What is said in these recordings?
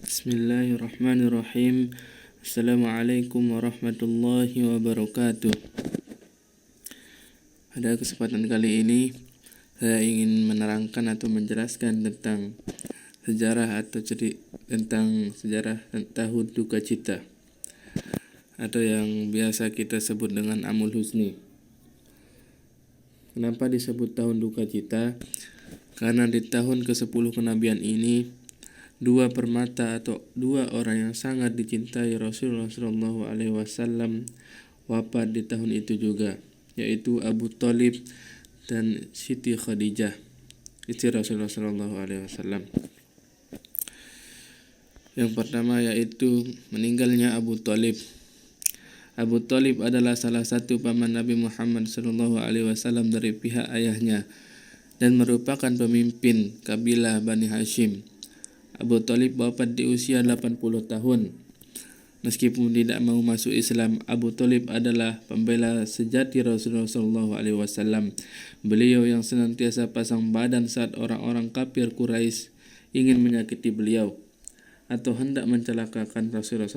Bismillahirrahmanirrahim. Assalamualaikum warahmatullahi wabarakatuh. Pada kesempatan kali ini saya ingin menerangkan atau menjelaskan tentang sejarah tahun duka cita atau yang biasa kita sebut dengan Amul Husni. Kenapa disebut tahun duka cita? Karena di tahun ke-10 kenabian ini dua permata atau dua orang yang sangat dicintai Rasulullah SAW wafat di tahun itu juga, yaitu Abu Thalib dan Siti Khadijah, istri Rasulullah SAW. Yang pertama yaitu meninggalnya Abu Thalib. Abu Thalib adalah salah satu paman Nabi Muhammad SAW dari pihak ayahnya dan merupakan pemimpin kabilah Bani Hashim. Abu Thalib wafat di usia 80 tahun. Meskipun tidak mau masuk Islam, Abu Thalib adalah pembela sejati Rasulullah SAW. Beliau yang senantiasa pasang badan saat orang-orang kafir Quraisy ingin menyakiti beliau atau hendak mencelakakan Rasulullah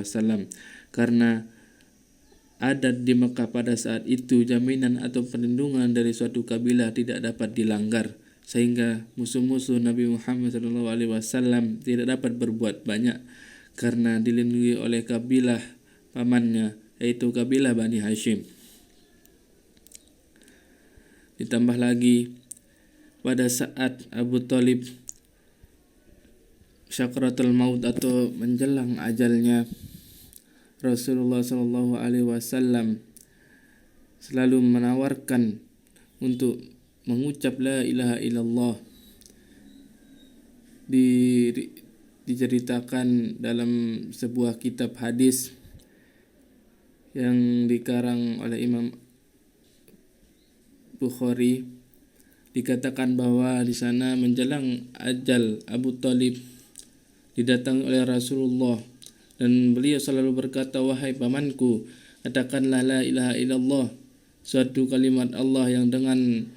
SAW, karena adat di Mekah pada saat itu jaminan atau perlindungan dari suatu kabilah tidak dapat dilanggar, sehingga musuh-musuh Nabi Muhammad SAW tidak dapat berbuat banyak karena dilindungi oleh kabilah pamannya, yaitu kabilah Bani Hashim. Ditambah lagi, pada saat Abu Thalib syakaratul maut atau menjelang ajalnya, Rasulullah SAW selalu menawarkan untuk mengucap la ilaha illallah. Diceritakan dalam sebuah kitab hadis yang dikarang oleh Imam Bukhari, dikatakan bahwa di sana menjelang ajal Abu Thalib didatangi oleh Rasulullah dan beliau selalu berkata, "Wahai pamanku, katakanlah la ilaha illallah, suatu kalimat Allah yang dengan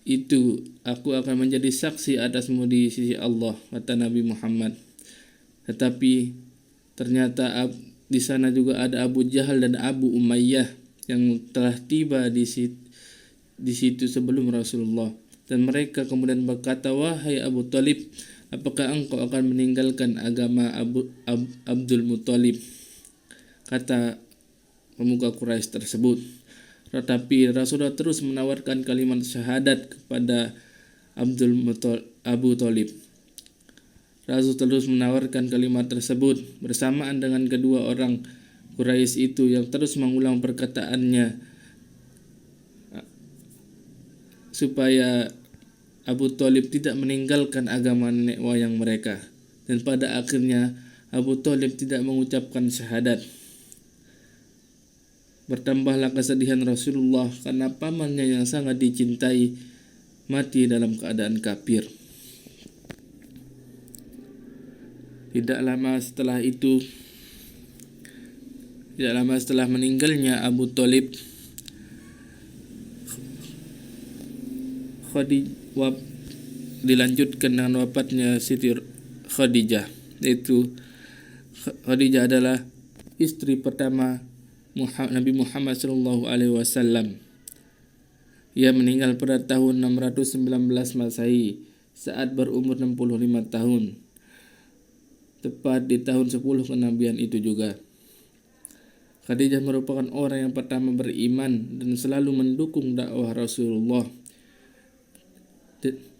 itu aku akan menjadi saksi atasmu di sisi Allah," kata Nabi Muhammad. Tetapi ternyata di sana juga ada Abu Jahal dan Abu Umayyah yang telah tiba di situ sebelum Rasulullah, dan mereka kemudian berkata, "Wahai Abu Thalib, apakah engkau akan meninggalkan agama Abdul Muthalib?" kata pemuka Quraisy tersebut. Tetapi Rasulullah terus menawarkan kalimat syahadat kepada Abu Thalib. Rasul terus menawarkan kalimat tersebut bersamaan dengan kedua orang Quraisy itu yang terus mengulang perkataannya supaya Abu Thalib tidak meninggalkan agama nenek moyang mereka. Dan pada akhirnya Abu Thalib tidak mengucapkan syahadat. Bertambahlah kesedihan Rasulullah karena pamannya yang sangat dicintai mati dalam keadaan kafir. Tidak lama setelah meninggalnya Abu Thalib, dilanjutkan dengan wafatnya Siti Khadijah, yaitu Khadijah adalah istri pertama Nabi Muhammad SAW. Ia meninggal pada tahun 619 Masehi saat berumur 65 tahun, tepat di tahun 10 kenabian itu juga. Khadijah merupakan orang yang pertama beriman dan selalu mendukung dakwah Rasulullah.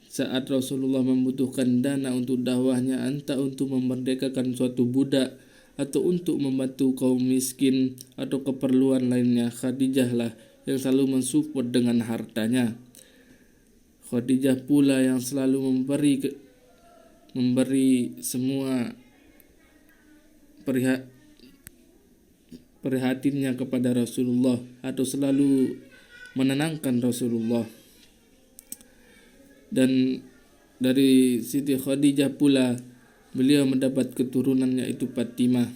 Saat Rasulullah membutuhkan dana untuk dakwahnya, entah untuk memerdekakan suatu budak atau untuk membantu kaum miskin atau keperluan lainnya, Khadijah lah yang selalu mensupport dengan hartanya. Khadijah pula yang selalu memberi semua perhatiannya kepada Rasulullah atau selalu menenangkan Rasulullah. Dan dari Siti Khadijah pula beliau mendapat keturunan, yaitu Fatimah.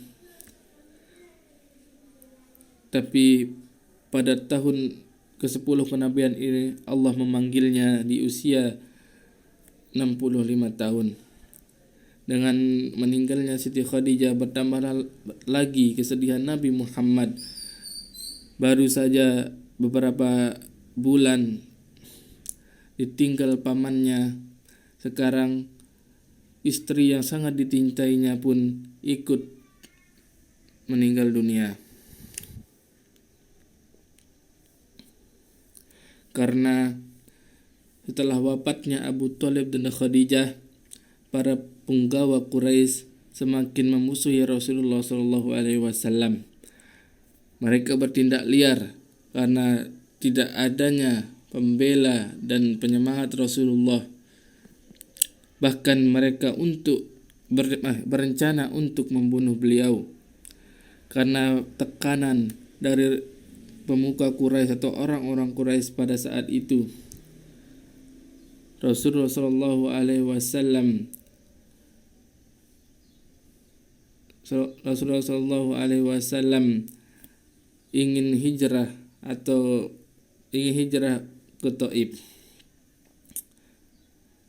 Tapi pada tahun ke-10 kenabian ini Allah memanggilnya di usia 65 tahun. Dengan meninggalnya Siti Khadijah bertambah lagi kesedihan Nabi Muhammad. Baru saja beberapa bulan ditinggal pamannya, sekarang istri yang sangat dicintainya pun ikut meninggal dunia. Karena setelah wafatnya Abu Thalib dan Khadijah, para punggawa Quraisy semakin memusuhi Rasulullah SAW. Mereka bertindak liar karena tidak adanya pembela dan penyemangat Rasulullah. Bahkan mereka berencana untuk membunuh beliau. Karena tekanan dari pemuka Quraisy atau orang-orang Quraisy pada saat itu, Rasulullah SAW ingin hijrah ke Taif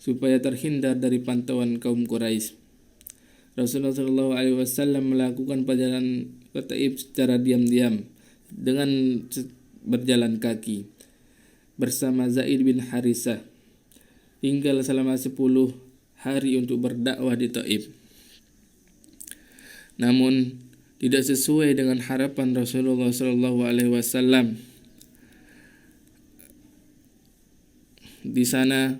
supaya terhindar dari pantauan kaum Quraisy. Rasulullah SAW melakukan perjalanan ke Taif secara diam-diam dengan berjalan kaki bersama Zaid bin Harisah, tinggal selama 10 hari untuk berdakwah di Taif. Namun tidak sesuai dengan harapan Rasulullah SAW. Di sana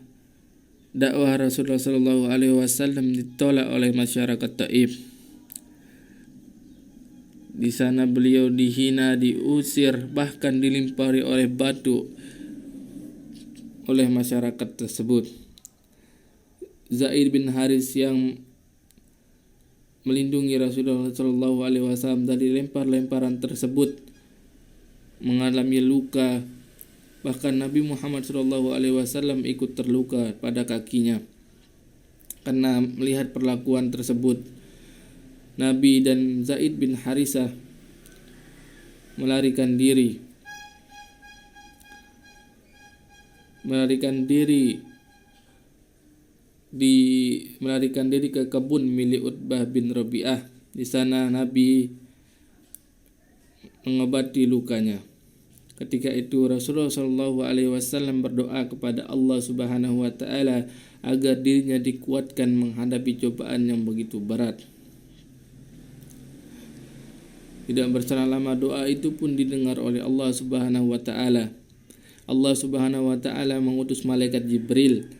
dakwah Rasulullah SAW ditolak oleh masyarakat Taif. Di sana beliau dihina, diusir, bahkan dilimpari oleh batu oleh masyarakat tersebut. Zaid bin Haris yang melindungi Rasulullah SAW dari lempar-lemparan tersebut mengalami luka. Bahkan Nabi Muhammad SAW ikut terluka pada kakinya karena melihat perlakuan tersebut. Nabi dan Zaid bin Harisah melarikan diri ke kebun milik Utbah bin Rabi'ah. Di sana Nabi mengobati lukanya. Ketika itu Rasulullah SAW berdoa kepada Allah Subhanahu wa taala agar dirinya dikuatkan menghadapi cobaan yang begitu berat. Tidak berselang lama doa itu pun didengar oleh Allah Subhanahu wa taala. Allah Subhanahu wa taala mengutus malaikat Jibril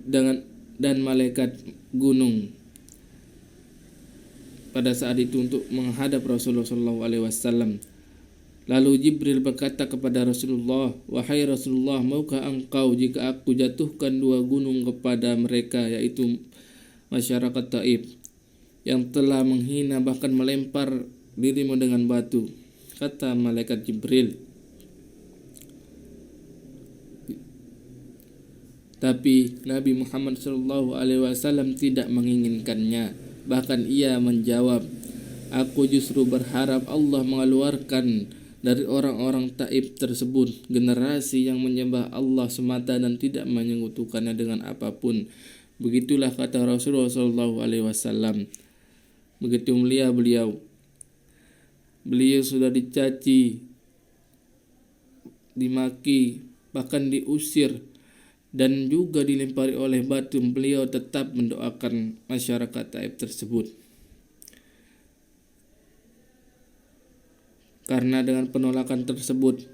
dan malaikat gunung pada saat itu untuk menghadap Rasulullah SAW. Lalu Jibril berkata kepada Rasulullah, "Wahai Rasulullah, maukah engkau jika aku jatuhkan 2 gunung kepada mereka, yaitu masyarakat Taif yang telah menghina bahkan melempar dirimu dengan batu?" Kata malaikat Jibril. Tapi Nabi Muhammad SAW tidak menginginkannya. Bahkan ia menjawab, "Aku justru berharap Allah mengeluarkan dari orang-orang Taif tersebut generasi yang menyembah Allah semata dan tidak menyekutukannya dengan apapun." Begitulah kata Rasulullah SAW. Begitu mulia beliau sudah dicaci, dimaki, bahkan diusir dan juga dilempari oleh batu. Beliau tetap mendoakan masyarakat Taif tersebut. Karena dengan penolakan tersebut,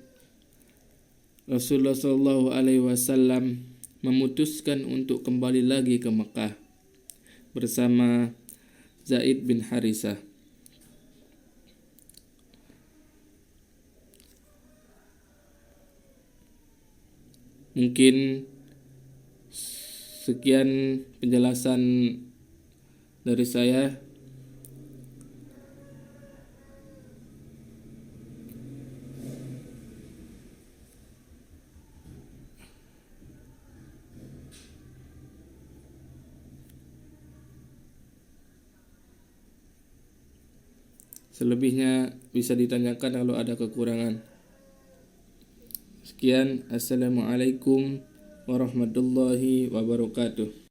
Rasulullah SAW memutuskan untuk kembali lagi ke Mekah bersama Zaid bin Harisah. Mungkin sekian penjelasan dari saya. Selebihnya bisa ditanyakan kalau ada kekurangan. Sekian, assalamualaikum warahmatullahi wabarakatuh.